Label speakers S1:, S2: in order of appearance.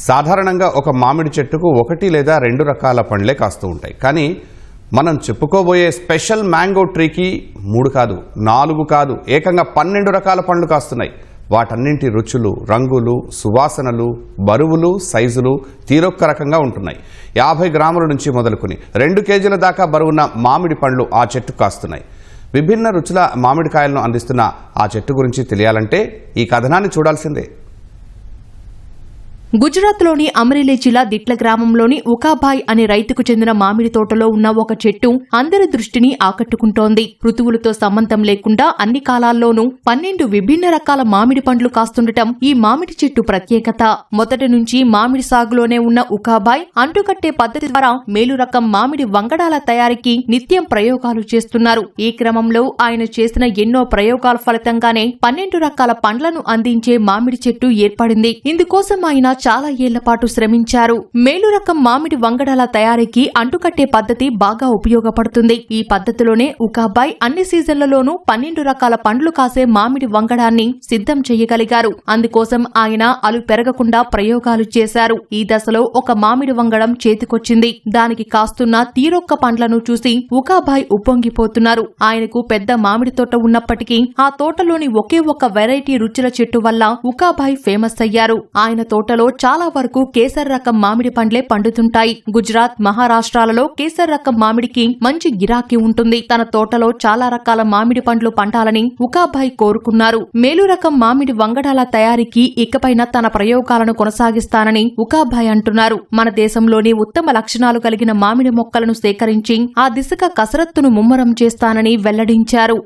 S1: సాధారణంగా ఒక మామిడి చెట్టుకు 1 లేదా 2 రకాల పండ్లే కాస్తూ ఉంటాయి. కానీ మనం చెప్పుకోబోయే స్పెషల్ మ్యాంగో ట్రీకి 3 కాదు, 4 కాదు, ఏకంగా 12 రకాల పండ్లు కాస్తున్నాయి. వాటన్నింటి రుచులు, రంగులు, సువాసనలు, బరువులు, సైజులు తీరొక్క రకంగా ఉంటున్నాయి. 50 గ్రాముల నుంచి మొదలుకొని 2 కేజీల దాకా బరువున్న మామిడి పండ్లు ఆ చెట్టు కాస్తున్నాయి. విభిన్న రుచుల మామిడికాయలను అందిస్తున్న ఆ చెట్టు గురించి తెలియాలంటే ఈ కథనాన్ని చూడాల్సిందే.
S2: గుజరాత్లోని అమరేలీ జిల్లా దిట్ల గ్రామంలోని ఉకాభాయ్ అనే రైతుకు చెందిన మామిడి తోటలో ఉన్న ఒక చెట్టు అందరి దృష్టిని ఆకట్టుకుంటోంది. ఋతువులతో సంబంధం లేకుండా అన్ని కాలాల్లోనూ 12 విభిన్న రకాల మామిడి పండ్లు కాస్తుండటం ఈ మామిడి చెట్టు ప్రత్యేకత. మొదటి నుంచి మామిడి సాగులోనే ఉన్న ఉకాభాయ్ అంటుకట్టే పద్ధతి ద్వారా మేలు రకం మామిడి వంగడాల తయారీకి నిత్యం ప్రయోగాలు చేస్తున్నారు. ఈ క్రమంలో ఆయన చేసిన ఎన్నో ప్రయోగాల ఫలితంగానే 12 రకాల పండ్లను అందించే మామిడి చెట్టు ఏర్పడింది. ఇందుకోసం ఆయన చాలా ఏళ్ల పాటు శ్రమించారు. మేలు రకం మామిడి వంగడాల తయారీకి అంటుకట్టే పద్ధతి బాగా ఉపయోగపడుతుంది. ఈ పద్ధతిలోనే ఉకాభాయ్ అన్ని సీజన్లలోనూ 12 రకాల పండ్లు కాసే మామిడి వంగడాన్ని సిద్ధం చేయగలిగారు. అందుకోసం ఆయన అలు పెరగకుండా ప్రయోగాలు చేశారు. ఈ దశలో ఒక మామిడి వంగడం చేతికొచ్చింది. దానికి కాస్తున్న తీరొక్క పండ్లను చూసి ఉకాభాయ్ ఉప్పొంగిపోతున్నారు. ఆయనకు పెద్ద మామిడి తోట ఉన్నప్పటికీ ఆ తోటలోని ఒకే ఒక వెరైటీ రుచుల చెట్టు వల్ల ఉకాభాయ్ ఫేమస్ అయ్యారు. ఆయన తోటలో చాలా వరకు కేసర్ రకం మామిడి పండ్లే పండుతుంటాయి. గుజరాత్, మహారాష్ట్రాలలో కేసర్ రకం మామిడికి మంచి గిరాకీ ఉంటుంది. తన తోటలో చాలా రకాల మామిడి పండ్లు పండాలని ఉకాభాయ్ కోరుకున్నారు. మేలు రకం మామిడి వంగడాల తయారీకి ఇకపైన తన ప్రయోగాలను కొనసాగిస్తానని ఉకాభాయ్ అంటున్నారు. మన దేశంలోని ఉత్తమ లక్షణాలు కలిగిన మామిడి మొక్కలను సేకరించి ఆ దిశగా కసరత్తును ముమ్మరం చేస్తానని వెల్లడించారు.